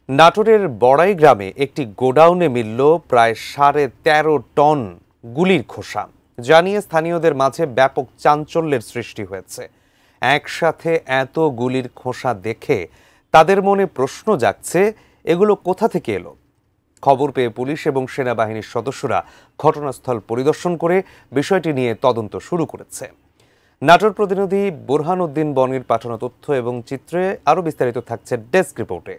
নাটোরের বড়াই গ্রামে একটি গোডাউনে মিলল প্রায় 13.5 টন গুলির খোসা, যা নিয়ে স্থানীয়দের মাঝে ব্যাপক চাঞ্চল্যের সৃষ্টি হয়েছে। একসাথে এত গুলির খোসা দেখে তাদের মনে প্রশ্ন জাগছে, এগুলো কোথা থেকে এলো? খবর পেয়ে পুলিশ এবং সেনাবাহিনীর সদস্যরা ঘটনাস্থল পরিদর্শন করে বিষয়টি নিয়ে তদন্ত শুরু করেছে। নাটোর প্রতিনিধি বুরহান উদ্দিন বনির পাঠানো তথ্য এবং চিত্রে আরও বিস্তারিত থাকছে ডেস্ক রিপোর্টে।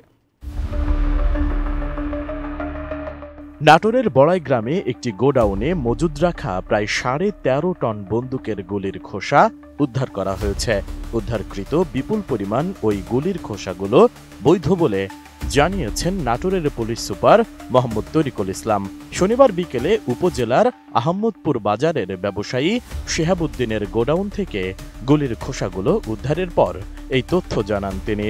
নাটোরের বড়াই গ্রামে একটি গোডাউনে মজুদ রাখা প্রায় 13.5 টন বন্দুকের গুলির খোসা উদ্ধার করা হয়েছে। উদ্ধারকৃত বিপুল পরিমাণ ওই গুলির খোসাগুলো বৈধ বলে জানিয়েছেন নাটোরের পুলিশ সুপার মোহাম্মদ তরিকুল ইসলাম। শনিবার বিকেলে উপজেলার আহমদপুর বাজারের ব্যবসায়ী শেহাবুদ্দিনের গোডাউন থেকে গুলির খোসাগুলো উদ্ধারের পর এই তথ্য জানান তিনি।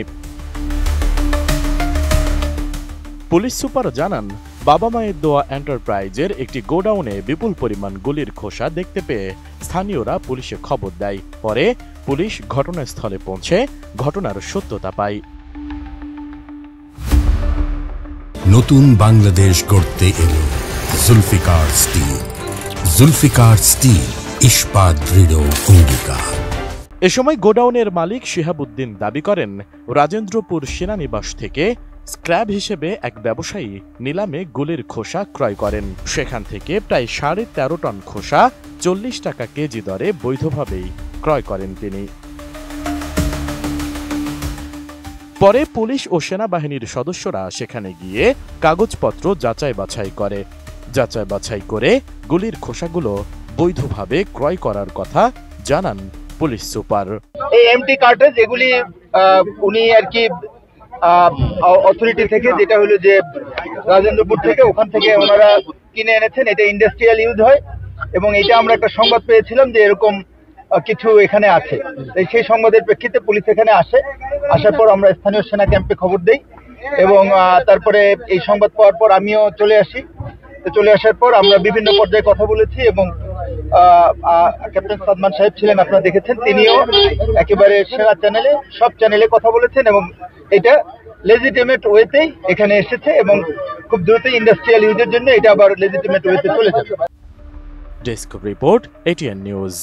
পুলিশ সুপার জানান, বাবা মায়ের দোয়া এন্টারপ্রাইজের একটি গোডাউনে বিপুল পরিমাণ গুলির খোসা দেখতে পেয়ে স্থানীয়রা পুলিশে খবর দেয়। পরে পুলিশ ঘটনাস্থলে পৌঁছে ঘটনার সত্যতা পায়। নতুন বাংলাদেশ গড়তে এলো জুলফিকার স্টিল। জুলফিকার স্টিল, ইস্পাত দৃঢ় অঙ্গীকার। এ সময় গোডাউনের মালিক শিহাবুদ্দিন দাবি করেন, রাজেন্দ্রপুর সেনানিবাস থেকে স্ক্র্যাব হিসেবে এক ব্যবসায়ী নিলামে গুলির খোসা ক্রয় করেন। সেখান থেকে প্রায় 13.5 টন খোসা 40 টাকা কেজি দরে বৈধভাবেই ক্রয় করেন তিনি। পরে পুলিশ ও সেনাবাহিনীর সদস্যরা সেখানে গিয়ে কাগজপত্র যাচাই বাছাই করে গুলির খোসাগুলো বৈধভাবে ক্রয় করার কথা জানান পুলিশ সুপার। এই এমটি কার্ট্রিজ এগুলি উনি আর কি অথরিটি থেকে, যেটা হলো যে রাজেন্দ্রপুর থেকে, ওখান থেকে ওনারা কিনে এনেছেন। এটা ইন্ডাস্ট্রিয়াল ইউজ হয় এবং এটা আমরা একটা সংবাদ পেয়েছিলাম যে এরকম কিছু এখানে আছে। সেই সংবাদের প্রেক্ষিতে পুলিশ এখানে আসার পর আমরা স্থানীয় সেনা ক্যাম্পে খবর দেই এবং তারপরে এই সংবাদ পাওয়ার পর আমিও চলে আসার পর আমরা বিভিন্ন পর্যায়ে কথা বলেছি এবং ক্যাপ্টেন সাদমান সাহেব ছিলেন, আপনারা দেখেছেন, তিনিও একেবারে সেরা চ্যানেলে, সব চ্যানেলে কথা বলেছেন এবং এটা লেজিটিমেট ওয়েতেই এখানে এসেছে এবং খুব দ্রুত ইন্ডাস্ট্রিয়াল ইউজের জন্য এটা আবার লেজিটিমেট ওয়েতে চলে যাবে। Desk report, ATN news.